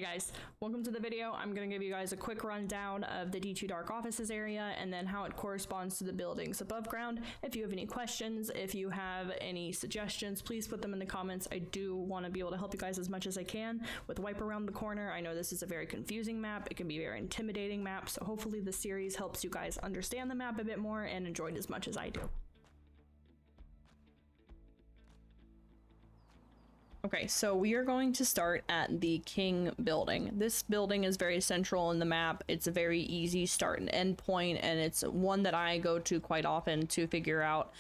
guys, welcome to the video. I'm going to give you guys a quick rundown of the D2 Dark Offices area and then how it corresponds to the buildings above ground. If you have any questions, if you have any suggestions, please put them in the comments. I do want to be able to help you guys as much as I can with Wipe Around the Corner. I know this is a very confusing map. It can be a very intimidating map, so hopefully this series helps you guys understand the map a bit more and enjoy it as much as I do. Okay, so we are going to start at the King building. This building is very central in the map. It's a very easy start and end point, and it's one that I go to quite often to figure out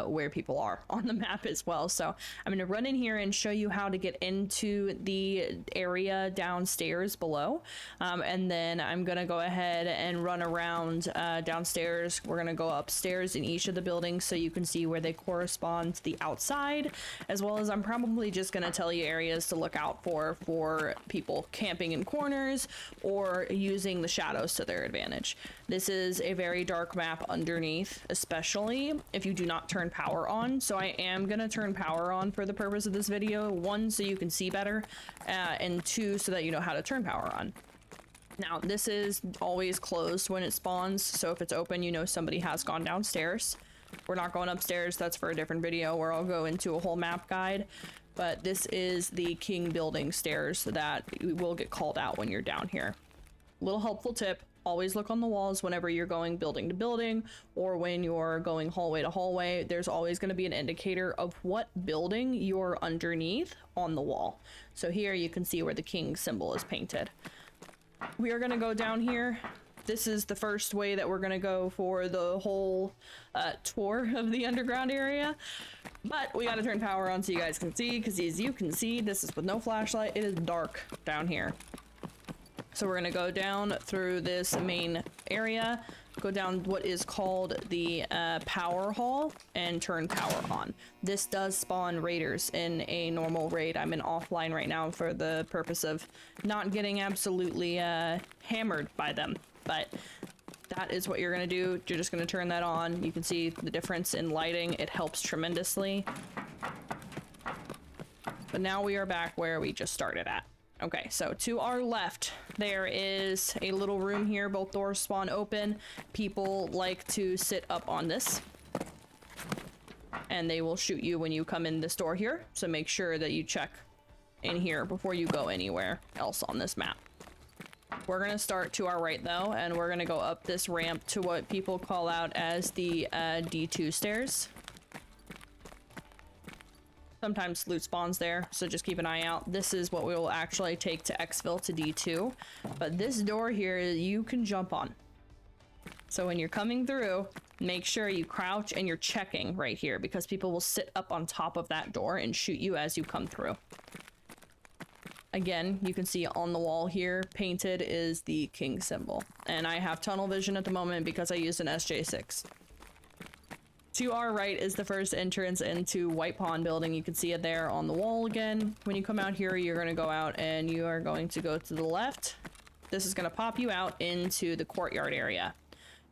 where people are on the map as well. So I'm going to run in here and show you how to get into the area downstairs below. And then I'm going to go ahead and run around downstairs. We're going to go upstairs in each of the buildings so you can see where they correspond to the outside, as well as I'm probably just going to tell you areas to look out for people camping in corners or using the shadows to their advantage. This is a very dark map underneath, especially if you do not turn power on. So I am going to turn power on for the purpose of this video. One, so you can see better, and two, so that you know how to turn power on. Now, this is always closed when it spawns, so if it's open, you know somebody has gone downstairs. We're not going upstairs. That's for a different video where I'll go into a whole map guide. But this is the King building stairs that will get called out when you're down here. Little helpful tip, always look on the walls whenever you're going building to building or when you're going hallway to hallway. There's always going to be an indicator of what building you're underneath on the wall. So here you can see where the King symbol is painted. We are going to go down here. This is the first way that we're going to go for the whole tour of the underground area. But we got to turn power on so you guys can see, because as you can see, this is with no flashlight. It is dark down here. So we're going to go down through this main area, go down what is called the power hall, and turn power on. This does spawn raiders in a normal raid. I'm in offline right now for the purpose of not getting absolutely hammered by them. But that is what you're going to do. You're just going to turn that on. You can see the difference in lighting. It helps tremendously. But now we are back where we just started at. Okay, so to our left, there is a little room here. Both doors spawn open. People like to sit up on this, and they will shoot you when you come in this door here. So make sure that you check in here before you go anywhere else on this map. We're going to start to our right though, and we're going to go up this ramp to what people call out as the D2 stairs. Sometimes loot spawns there, so just keep an eye out. This is what we will actually take to exfil to D2, but this door here you can jump on. So when you're coming through, make sure you crouch and you're checking right here, because people will sit up on top of that door and shoot you as you come through. Again, you can see on the wall here, painted is the King symbol. And I have tunnel vision at the moment because I used an SJ6. To our right is the first entrance into White Pond building. You can see it there on the wall again. When you come out here, you're going to go out and you are going to go to the left. This is going to pop you out into the courtyard area.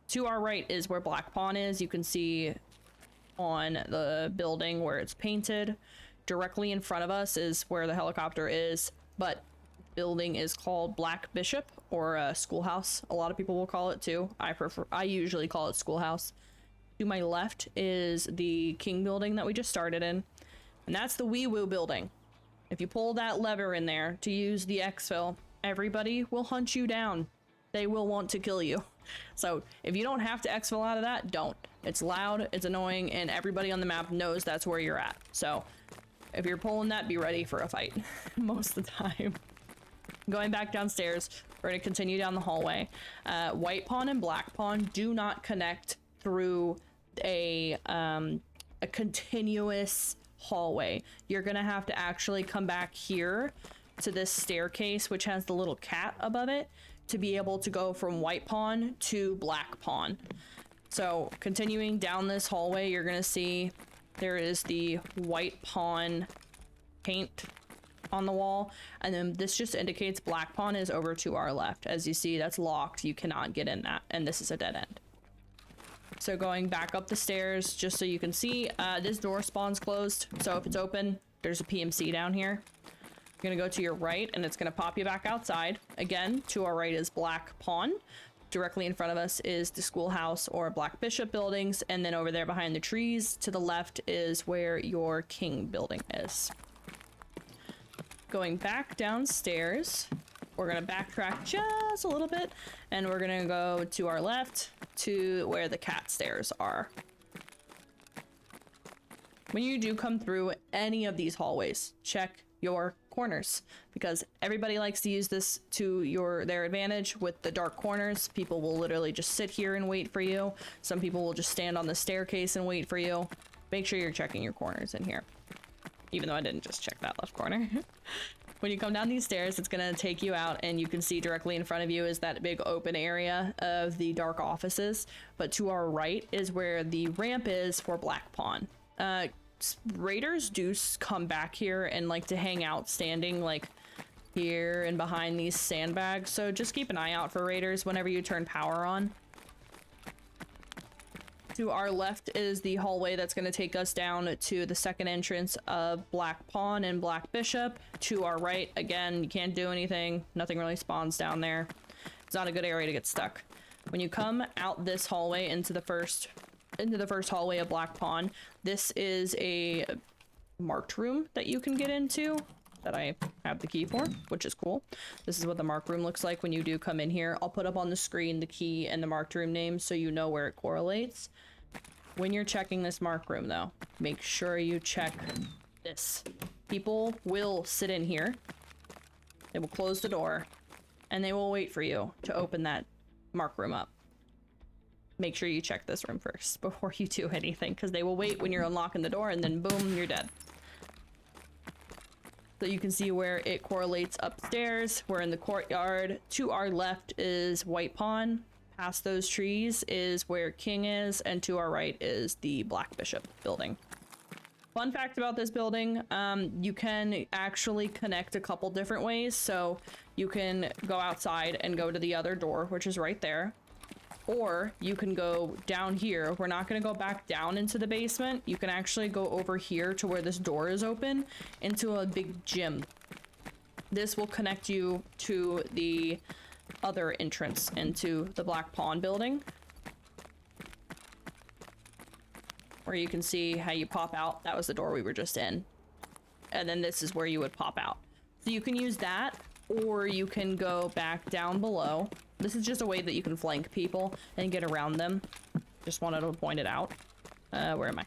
To our right is where Black Pond is. You can see on the building where it's painted. Directly in front of us is where the helicopter is. But building is called Black Bishop, or schoolhouse. A lot of people will call it too. I usually call it schoolhouse. To my left is the King building that we just started in, and that's the Wee Woo building. If you pull that lever in there to use the exfil, everybody will hunt you down. They will want to kill you. So if you don't have to exfil out of that, don't. It's loud, it's annoying, and everybody on the map knows that's where you're at. So if you're pulling that, be ready for a fight most of the time. Going back downstairs, we're going to continue down the hallway. White Pond and Black Pond do not connect through a continuous hallway. You're going to have to actually come back here to this staircase, which has the little cat above it, to be able to go from White Pond to Black Pond. So continuing down this hallway, you're going to see there is the White Pond paint on the wall, and then this just indicates Black Pond is over to our left. As you see, that's locked. You cannot get in that, and this is a dead end. So going back up the stairs, just so you can see, this door spawns closed. So if it's open, there's a PMC down here. You're gonna go to your right, and it's gonna pop you back outside. Again, to our right is Black Pawn. Directly in front of us is the schoolhouse or Black Bishop buildings, and then over there behind the trees to the left is where your King building is. Going back downstairs, we're gonna backtrack just a little bit, and we're gonna go to our left to where the cat stairs are. When you do come through any of these hallways, check your corners, because everybody likes to use this to their advantage with the dark corners. People will literally just sit here and wait for you. Some people will just stand on the staircase and wait for you. Make sure you're checking your corners in here, even though I didn't just check that left corner. When you come down these stairs, it's gonna take you out, and you can see directly in front of you is that big open area of the dark offices, but to our right is where the ramp is for Black Pawn. Raiders do come back here and like to hang out standing like here and behind these sandbags, so just keep an eye out for raiders whenever you turn power on. To our left is the hallway that's going to take us down to the second entrance of Black Pawn and Black Bishop. To our right, again, you can't do anything, nothing really spawns down there. It's not a good area to get stuck. When you come out this hallway into the first hallway of Black Pawn, this is a marked room that you can get into that I have the key for, which is cool. This is what the marked room looks like when you do come in here. I'll put up on the screen the key and the marked room name so you know where it correlates. When you're checking this marked room though, make sure you check this. People will sit in here, they will close the door, and they will wait for you to open that marked room up. Make sure you check this room first before you do anything, because they will wait when you're unlocking the door, and then boom, you're dead. So you can see where it correlates upstairs. We're in the courtyard. To our left is White Pawn. Past those trees is where King is, and to our right is the Black Bishop building. Fun fact about this building, you can actually connect a couple different ways. So you can go outside and go to the other door, which is right there. Or you can go down here. We're not going to go back down into the basement. You can actually go over here to where this door is open into a big gym. This will connect you to the other entrance into the Black Pawn building, where you can see how you pop out. That was the door we were just in. And then this is where you would pop out. So you can use that, or you can go back down below. This is just a way that you can flank people and get around them. Just wanted to point it out. Where am I?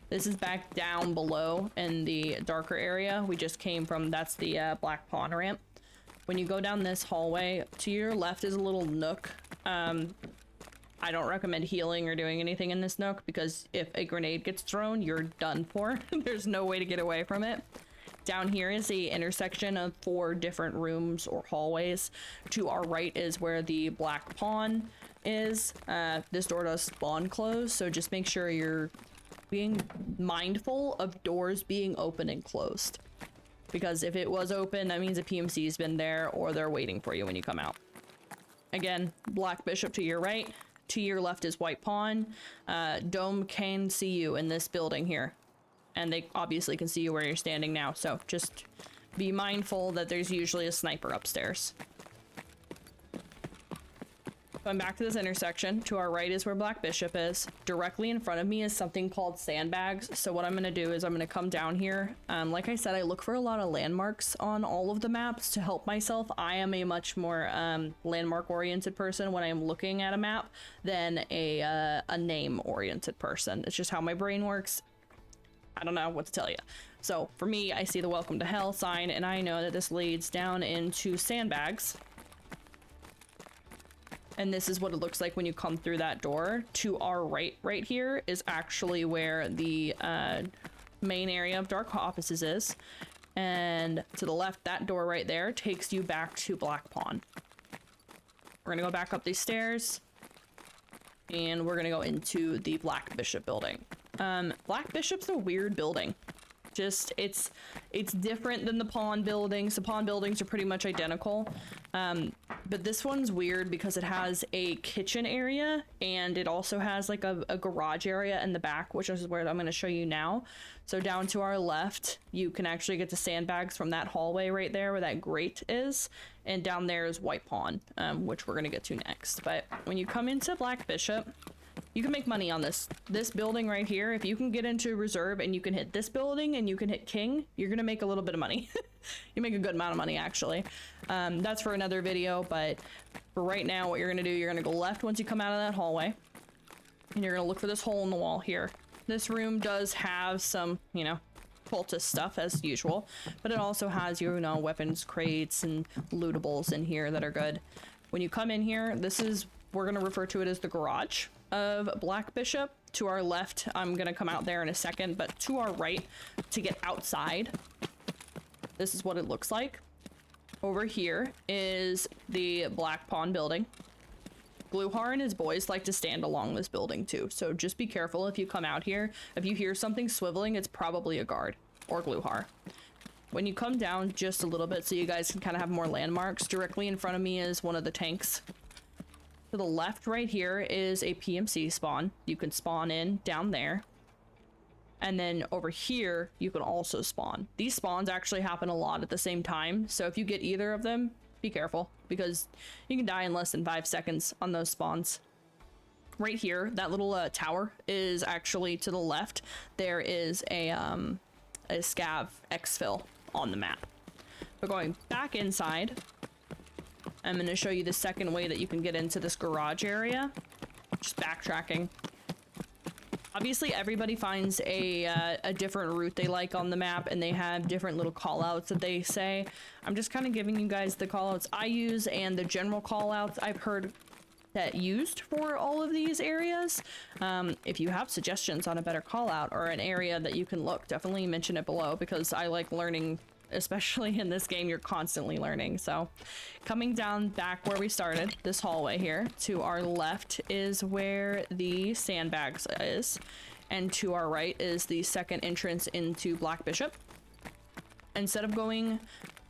This is back down below in the darker area. We just came from, that's the Black Pawn ramp. When you go down this hallway, to your left is a little nook. I don't recommend healing or doing anything in this nook, because if a grenade gets thrown, you're done for. There's no way to get away from it. Down here is the intersection of 4 different rooms or hallways. To our right is where the Black Pawn is. This door does spawn close, so just make sure you're being mindful of doors being open and closed. Because if it was open, that means a PMC's been there, or they're waiting for you when you come out. Again, Black Bishop to your right. To your left is White Pawn. Dome can see you in this building here. And they obviously can see you where you're standing now, so just be mindful that there's usually a sniper upstairs. Going back to this intersection, to our right is where Black Bishop is. Directly in front of me is something called sandbags. So what I'm going to do is I'm going to come down here. Like I said, I look for a lot of landmarks on all of the maps to help myself. I am a much more landmark-oriented person when I'm looking at a map than a name-oriented person. It's just how my brain works. I don't know what to tell you. So for me, I see the Welcome to Hell sign, and I know that this leads down into sandbags. And this is what it looks like when you come through that door. To our right here is actually where the main area of dark offices is. And to the left, that door right there takes you back to Black Pawn. We're gonna go back up these stairs, and we're gonna go into the Black Bishop building. Black Bishop's a weird building. Just it's different than the pawn buildings. The pawn buildings are pretty much identical, but this one's weird because it has a kitchen area and it also has like a garage area in the back, which is where I'm going to show you now. So down to our left, you can actually get the sandbags from that hallway right there where that grate is, and down there is white pawn, which we're going to get to next. But when you come into Black Bishop, you can make money on this building right here. If you can get into reserve and you can hit this building and you can hit king, you're gonna make a little bit of money. You make a good amount of money, actually. That's for another video, but for right now, what you're gonna do, you're gonna go left once you come out of that hallway, and you're gonna look for this hole in the wall here. This room does have some, you know, cultist stuff as usual, but it also has, you know, weapons crates and lootables in here that are good. When you come in here, this is, we're gonna refer to it as the garage of Black Bishop. To our left, I'm gonna come out there in a second, but to our right, to get outside, this is what it looks like. Over here is the Black Pawn building. Gluhar and his boys like to stand along this building too, so just be careful if you come out here. If you hear something swiveling, it's probably a guard or Gluhar. When you come down just a little bit so you guys can kind of have more landmarks, directly in front of me is one of the tanks. To the left right here is a PMC spawn. You can spawn in down there. And then over here, you can also spawn. These spawns actually happen a lot at the same time. So if you get either of them, be careful because you can die in less than 5 seconds on those spawns. Right here, that little tower is actually to the left. There is a scav exfil on the map. But going back inside, I'm going to show you the second way that you can get into this garage area. Just backtracking. Obviously, everybody finds a different route they like on the map, and they have different little callouts that they say. I'm just kind of giving you guys the callouts I use and the general callouts I've heard that used for all of these areas. If you have suggestions on a better callout or an area that you can look, definitely mention it below because I like learning. Especially in this game, you're constantly learning. So coming down back where we started, this hallway here, to our left is where the sandbags is, and to our right is the second entrance into Black Bishop. Instead of going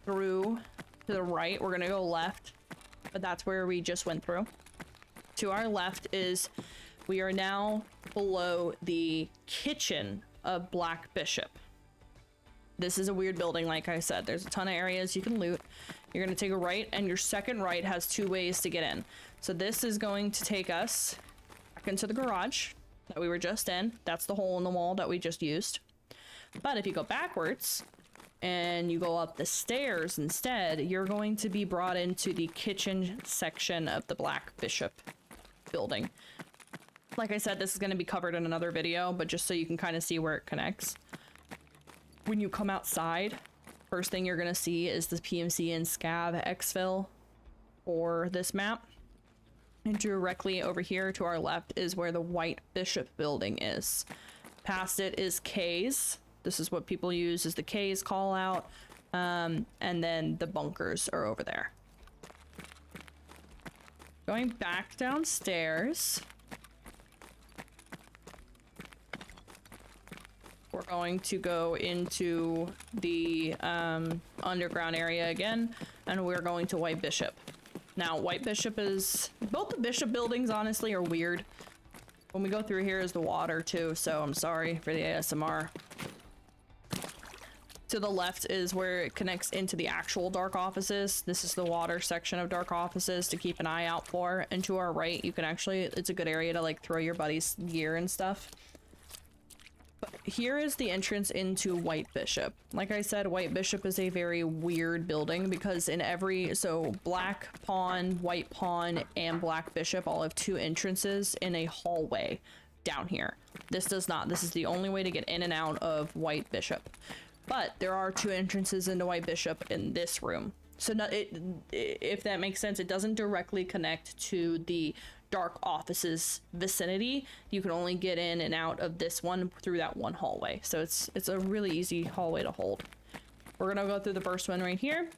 through to the right, we're gonna go left, but that's where we just went through. To our left is, we are now below the kitchen of Black Bishop. This is a weird building, like I said. There's a ton of areas you can loot. You're going to take a right, and your second right has 2 ways to get in. So this is going to take us back into the garage that we were just in. That's the hole in the wall that we just used. But if you go backwards and you go up the stairs instead, you're going to be brought into the kitchen section of the Black Bishop building. Like I said, this is going to be covered in another video, but just so you can kind of see where it connects. When you come outside, first thing you're going to see is the PMC and Scav exfil for this map. And directly over here to our left is where the White Bishop building is. Past it is K's. This is what people use as the K's call out. And then the bunkers are over there. Going back downstairs, we're going to go into the underground area again, and we're going to White Bishop. Now, White Bishop is... both the Bishop buildings, honestly, are weird. When we go through here is the water, too, so I'm sorry for the ASMR. To the left is where it connects into the actual dark offices. This is the water section of dark offices to keep an eye out for. And to our right, you can actually... it's a good area to, like, throw your buddy's gear and stuff. But here is the entrance into White Bishop. Like I said, White Bishop is a very weird building because in every... so Black Pawn, White Pawn, and Black Bishop all have 2 entrances in a hallway down here. This does not. This is the only way to get in and out of White Bishop. But there are 2 entrances into White Bishop in this room. So if that makes sense, it doesn't directly connect to the dark offices vicinity. You can only get in and out of this one through that one hallway. So it's a really easy hallway to hold. We're gonna go through the first one right here.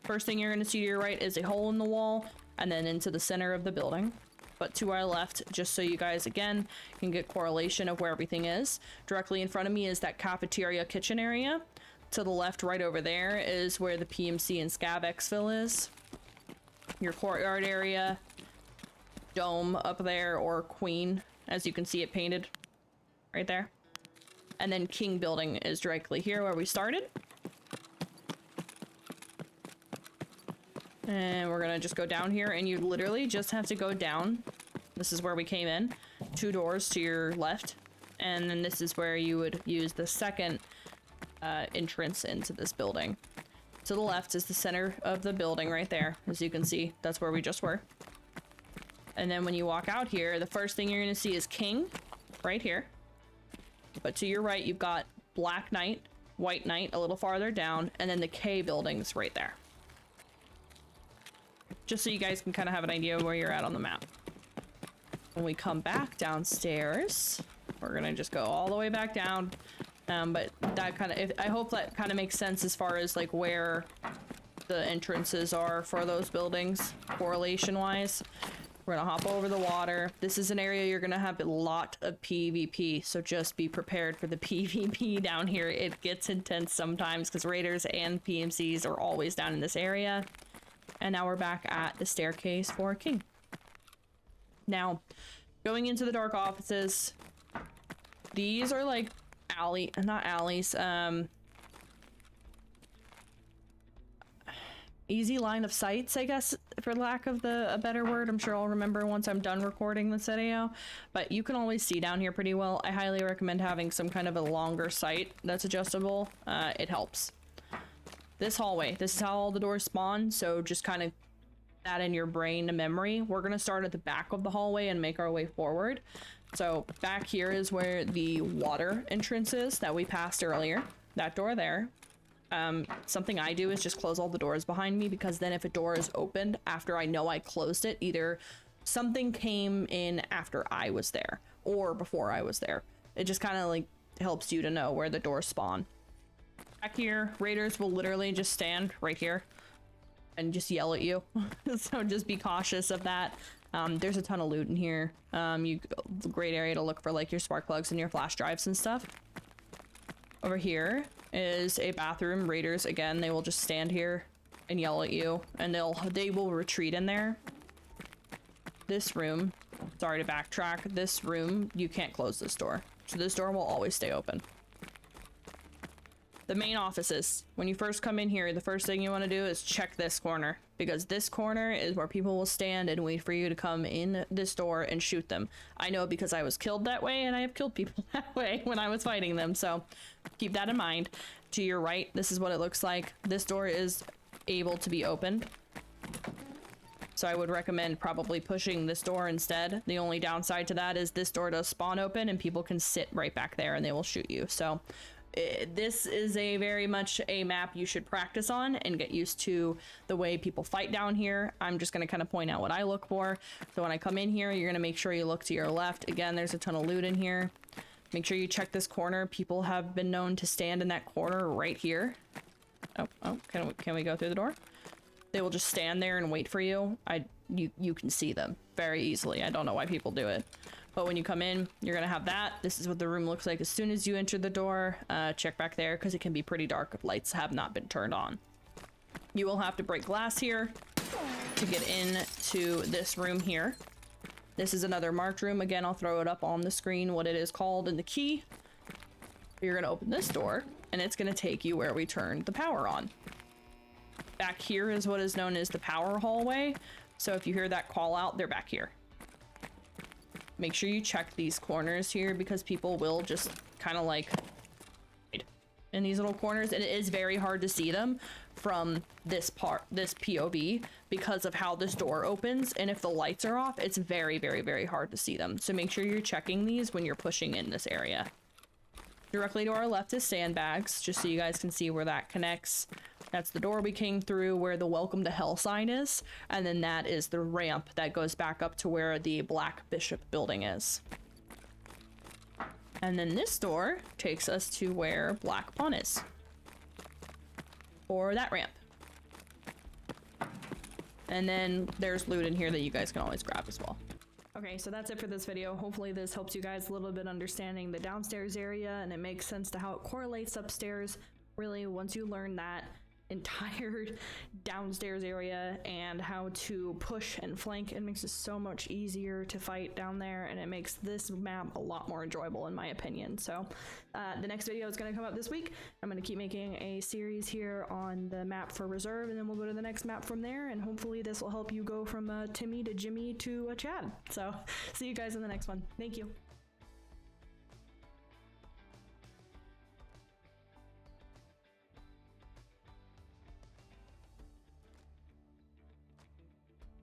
First thing you're gonna see to your right is a hole in the wall, and then into the center of the building. But to our left, just so you guys, again, can get correlation of where everything is. Directly in front of me is that cafeteria kitchen area. To the left, right over there, is where the PMC and Scav exfil is. Your courtyard area, dome up there, or queen, as you can see it painted right there. And then king building is directly here where we started. And we're gonna just go down here, and you literally just have to go down. This is where we came in. 2 doors to your left. And then this is where you would use the second entrance into this building. To the left is the center of the building right there. As you can see, that's where we just were. And then when you walk out here, the first thing you're gonna see is king right here. But to your right, you've got black knight, white knight a little farther down, and then the K building's right there. Just so you guys can kind of have an idea of where you're at on the map. When we come back downstairs, we're gonna just go all the way back down. But that kind of, I hope that kind of makes sense as far as like where the entrances are for those buildings, correlation wise. We're gonna hop over the water. This is an area you're gonna have a lot of PvP, so just be prepared for the PvP down here. It gets intense sometimes because raiders and PMCs are always down in this area. And now we're back at the staircase for king. Now, going into the dark offices, these are like not alleys, easy line of sights, I guess, for lack of a better word. I'm sure I'll remember once I'm done recording this video, but you can always see down here pretty well. I highly recommend having some kind of a longer sight that's adjustable. It helps. This hallway, this is how all the doors spawn, so just kind of that in your brain to memory. We're gonna start at the back of the hallway and make our way forward. So back here is where the water entrance is that we passed earlier. That door there. Something I do is just close all the doors behind me, because then if a door is opened after I know I closed it, either something came in after I was there or before I was there. It just kind of like helps you to know where the doors spawn. Back here, raiders will literally just stand right here and just yell at you. So just be cautious of that. There's a ton of loot in here. Great area to look for like your spark plugs and your flash drives and stuff. Over here is a bathroom. Raiders, again, they will just stand here and yell at you, and they will retreat in there. This room, sorry to backtrack, this room, you can't close this door. So this door will always stay open. The main offices, when you first come in here, the first thing you want to do is check this corner, because this corner is where people will stand and wait for you to come in this door and shoot them. I know because I was killed that way, and I have killed people that way when I was fighting them, so keep that in mind. To your right, this is what it looks like. This door is able to be opened, so I would recommend probably pushing this door instead. The only downside to that is this door does spawn open and people can sit right back there and they will shoot you. So this is a very much a map you should practice on and get used to the way people fight down here. I'm just going to kind of point out what I look for. So when I come in here, you're going to make sure you look to your left. Again, there's a ton of loot in here. Make sure you check this corner. People have been known to stand in that corner right here. Oh, can we go through the door? They will just stand there and wait for you. You can see them very easily. I don't know why people do it. But when you come in, you're gonna have that. This is what the room looks like as soon as you enter the door. Check back there, because it can be pretty dark if lights have not been turned on. You will have to break glass here to get into this room here. This is another marked room. Again, I'll throw it up on the screen what it is called and the key. You're gonna open this door, and it's gonna take you where we turned the power on. Back here is what is known as the power hallway. So if you hear that call out, they're back here. Make sure you check these corners here, because people will just kind of like hide in these little corners, and it is very hard to see them from this POV because of how this door opens, and if the lights are off, it's very, very, very hard to see them. So make sure you're checking these when you're pushing in this area. Directly to our left is sandbags, just so you guys can see where that connects. That's the door we came through where the welcome to hell sign is, and then that is the ramp that goes back up to where the Black Bishop building is. And then this door takes us to where Black Pawn is, or that ramp. And then there's loot in here that you guys can always grab as well. Okay, so that's it for this video. Hopefully this helps you guys a little bit understanding the downstairs area, and it makes sense to how it correlates upstairs. Really, once you learn that entire downstairs area and how to push and flank, it makes it so much easier to fight down there, and it makes this map a lot more enjoyable in my opinion. So the next video is going to come out this week. I'm going to keep making a series here on the map for reserve, and then we'll go to the next map from there, and hopefully this will help you go from Timmy to Jimmy to Chad. So see you guys in the next one. Thank you.